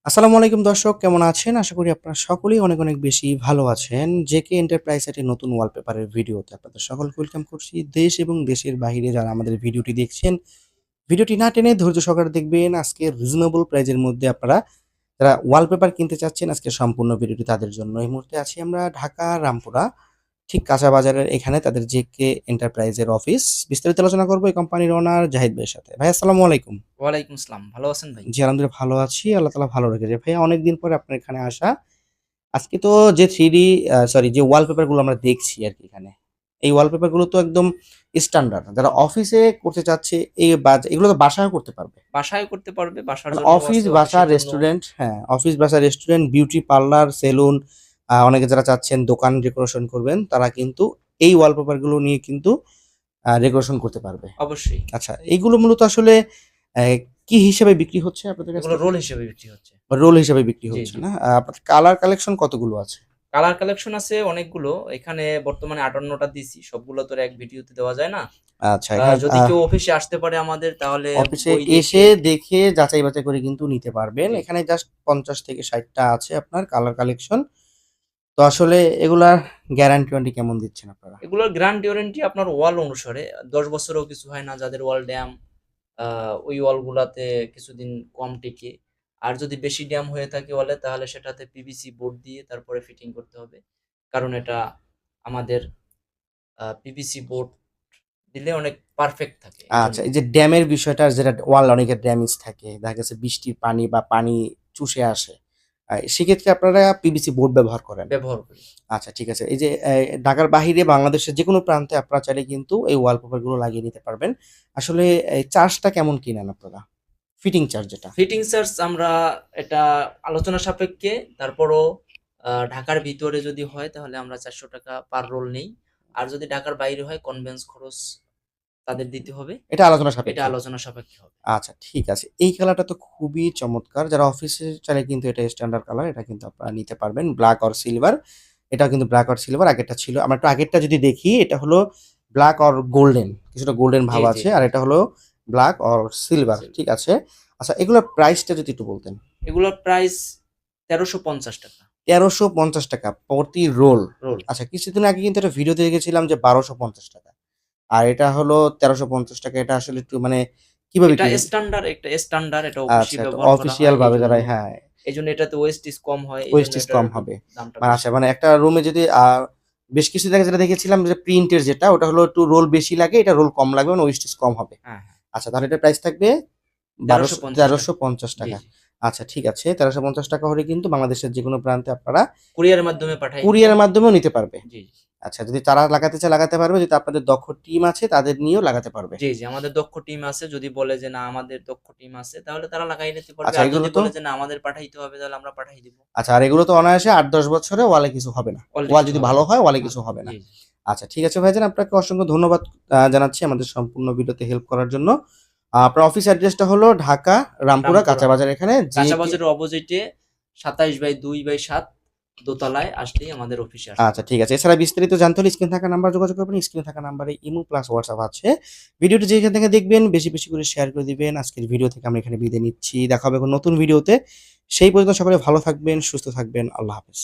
আসসালামু আলাইকুম দর্শক, কেমন আছেন? আশা করি আপনারা সকলেই অনেক, অনেক বেশি ভালো আছেন। জেকে এন্টারপ্রাইজ এর নতুন ওয়ালপেপারের ভিডিওতে আপনাদের সকলকে ওয়েলকাম করছি। দেশ এবং দেশের বাহিরে যারা আমাদের ভিডিওটি দেখছেন, ভিডিওটি না টেনে ধৈর্য সহকারে দেখবেন। আজকে রিজনেবল প্রাইস এর মধ্যে আপনারা যারা ওয়ালপেপার কিনতে চাচ্ছেন, আজকে সম্পূর্ণ ভিডিওটি তাদের জন্য। এই মুহূর্তে আছি আমরা ঢাকা রামপুরা, ঠিক কাঁচা বাজারের এখানে তাদের জেকে এন্টারপ্রাইজ এর অফিস। বিস্তারিত আলোচনা করব এই কোম্পানির ওনার জাহিদ ভাইয়ের সাথে। ভাই আসসালামু আলাইকুম। ওয়ালাইকুম আসসালাম। ভালো আছেন ভাই? জি, আলহামদুলিল্লাহ ভালো আছি। আল্লাহ তাআলা ভালো রেখেছে। ভাইয়া অনেকদিন পরে আপনার এখানে আসা। আজকে তো যে 3D সরি যে ওয়ালপেপার গুলো আমরা দেখছি আরকি এখানে। এই ওয়ালপেপার গুলো তো একদম স্ট্যান্ডার্ড। যারা অফিসে করতে চাচ্ছে এগুলো তো বাসায়ও করতে পারবে। বাসায় করতে পারবে, বাসার মানে জন্যও অফিস, আছে, বাসা, অফিসের জন্য। রেস্টুরেন্ট, হ্যাঁ, অফিস, বাসা, রেস্টুরেন্ট, বিউটি পার্লার, সেলুন, অনেকে যারা চাচ্ছেন দোকান ডেকোরেশন করবেন তারা কিন্তু এই ওয়ালপেপার গুলো নিয়ে কিন্তু ডেকোরেশন করতে পারবে। অবশ্যই। আচ্ছা, এইগুলো মূলত আসলে অ্যা কি হিসেবে বিক্রি হচ্ছে আপনাদের কাছ এগুলো থেকে? রোল হিসেবে বিক্রি হচ্ছে। রোল হিসেবে বিক্রি জি, হচ্ছে জি। না? আপনাদের কালার কালেকশন কতগুলো আছে? কালার কালেকশন আছে অনেকগুলো। এখানে বর্তমানে ৫৮ টা দিছি। সবগুলো তো আর এক ভিডিওতে দেওয়া যায় না। আচ্ছা, এখানে যদি কেউ অফিসে আসতে পারে আমাদের তাহলে অফিসে বই এসে দেখে। দেখে যাচাই বাছাই করে কিন্তু নিতে পারবেন। জি। এখানে জাস্ট ৫০ থেকে ৬০ টা আছে আপনার কালার কালেকশন। তো আসলে এগুলার গ্যারান্টি-ওয়ারেন্টি কেমন দিচ্ছেন আপনারা? এগুলোর গ্যারান্টি ওয়ারেন্টি আপনার ওয়াল অনুসারে ১০ বছরেও কিছু হয় না। যাদের ওয়াল ড্যাম আ ওই ওয়ালগুলাতে কিছুদিন কম টেকে। আর যদি বেশি ড্যাম হয়ে থাকে ওয়ালে তাহলে সেটাতে পিভিসি বোর্ড দিয়ে তারপরে ফিটিং করতে হবে। কারণ এটা আমাদের পিভিসি বোর্ড দিলে অনেক পারফেক্ট থাকে আচ্ছা, এজন্য। এই যে ড্যামের বিষয়টা যেটা ওয়াল অনেকের ড্যামেজ থাকে। দেখা গেছে বৃষ্টির পানি বা পানি চুষে আসে। সেক্ষেত্রে আপনারা পিভিসি বোর্ড ব্যবহার করেন। ব্যবহার করি। আচ্ছা, ঠিক আছে। এই যে ঢাকার বাহিরে বাংলাদেশের যেকোনো প্রান্তে আপনারা চাইলে কিন্তু এই ওয়ালপেপার গুলো লাগিয়ে নিতে পারবেন। আসলে এই চার্জটা কেমন কি নেন আপনারা? ফিটিং চার্জ যেটা? ফিটিং চার্জ আমরা এটা আলোচনা সাপেক্ষে তারপরও ঢাকার ভিতরে যদি হয় তাহলে আমরা ৳৪০০ পার রোল নেই। আর যদি ঢাকার বাইরে হয় কনভেন্স খরচ তাদের দিতে হবে। এটা আলোচনা এটা সাপেক্ষে। আলোচনা সাপেক্ষে হবে। আচ্ছা, ঠিক আছে। এই কালারটা তো খুবই চমৎকার। যারা অফিসে চাইলে কিন্তু এটা স্ট্যান্ডার্ড কালার। এটা কিন্তু আপনারা নিতে পারবেন। Black or silver. এটাও কিন্তু ব্লাক অর সিলভার আগেরটা ছিল। আমরা একটু আগেরটা যদি দেখি, এটা হলো ব্লাক অর গোল্ডেন। কিছুটা গোল্ডেন জি, ভাব জি, আছে। জি। আর এটা হলো ব্লাক অর সিলভার। সিল ঠিক আছে? আচ্ছা, এগুলোর প্রাইসটা যদি একটু বলতেন। এগুলোর প্রাইস ৳১৩৫০ ৳১৩৫০ প্রতি রোল। রোল। আচ্ছা, কিছুদিন আগে কিন্তু একটা ভিডিওতে দেখেছিলাম যে ৳১২৫০। আর এটা হলো ৳১৩৫০। এটা আসলে একটু মানে কিভাবে এটা কি? স্ট্যান্ডার্ড এটা অফিসে আচ্ছা, তো ব্যবহার করা অফিসিয়াল হয় ভাবে এইজন্য যারা, হ্যাঁ, এইজন্য এটাতে ওয়েস্টেজ কম হয়। এইজন্য ওয়েস্টেজ এটার কম একটু হবে। দামটা মানে আচ্ছা, বেশি। মানে একটা রুমে যদি বেশ কিছু জায়গায় যেটা দেখেছিলাম যে প্রিন্টের যেটা ওটা হলো একটু রোল বেশি লাগে, এটা রোল কম লাগবে মানে ওয়েস্টেজ কম হবে। হ্যাঁ, হ্যাঁ। আচ্ছা, তাহলে এটার প্রাইস থাকবে ৳১৩৫০ জি, ৳১৩৫০। জি। আচ্ছা, ঠিক আছে। ৳১৩৫০ হলে কিন্তু বাংলাদেশের যেকোনো প্রান্তে আপনারা কুরিয়ারের মাধ্যমে পাঠায় দিব। কুরিয়ারের মাধ্যমেও নিতে পারবে। জি, জি। আচ্ছা, যদি তারা লাগাতে চায় লাগাতে পারবে, যদি আপনাদের দক্ষ টিম আছে তাদের নিয়েও লাগাতে পারবে। জি, জি। আমাদের দক্ষ টিম আছে। যদি বলে যে না আমাদের দক্ষ টিম আছে তাহলে তারা লাগায় নিতে পারবে। আচ্ছা, আর এগুলো যদি তো বলে যে না আমাদের পাঠাইতে হবে তাহলে আমরা পাঠাই দিব। আচ্ছা, আর এগুলো তো অনায়াসে ৮-১০ বছরে ওয়ালে কিছু হবে না। কোয়ালিটি ওয়াল কিছু যদি হবে ভালো না। হয় ওয়ালে কিছু ভালো। হবে না। জি, জি। আচ্ছা, ঠিক আছে ভাইজান, আপনাকে অসংখ্য ধন্যবাদ জানাচ্ছি আমাদের সম্পূর্ণ ভিডিওতে হেল্প করার জন্য। আপনার অফিস অ্যাড্রেসটা হলো ঢাকা রামপুরা রামপুরা কাঁচা বাজার এখানে কাঁচা বাজারের অপোজিটে ২৭/২/৭ দোতলায় আসলেই আমাদের অফিসে আসতে আচ্ছা, ঠিক পারবেন। আছে। এছাড়া বিস্তারিত জানতে হলে স্ক্রিনে থাকা নাম্বার যোগাযোগ করবেন। স্ক্রিনে থাকা নাম্বারে ইমো প্লাস হোয়াটসঅ্যাপ আছে। ভিডিওটি যেখান থেকে দেখবেন বেশি, বেশি করে শেয়ার করে দিবেন। আজকের ভিডিও থেকে আমরা এখানে বিদায় নিচ্ছি। দেখা হবে কোনো নতুন ভিডিওতে। সেই পর্যন্ত সকলে ভালো থাকবেন, সুস্থ থাকবেন। আল্লাহ হাফেজ।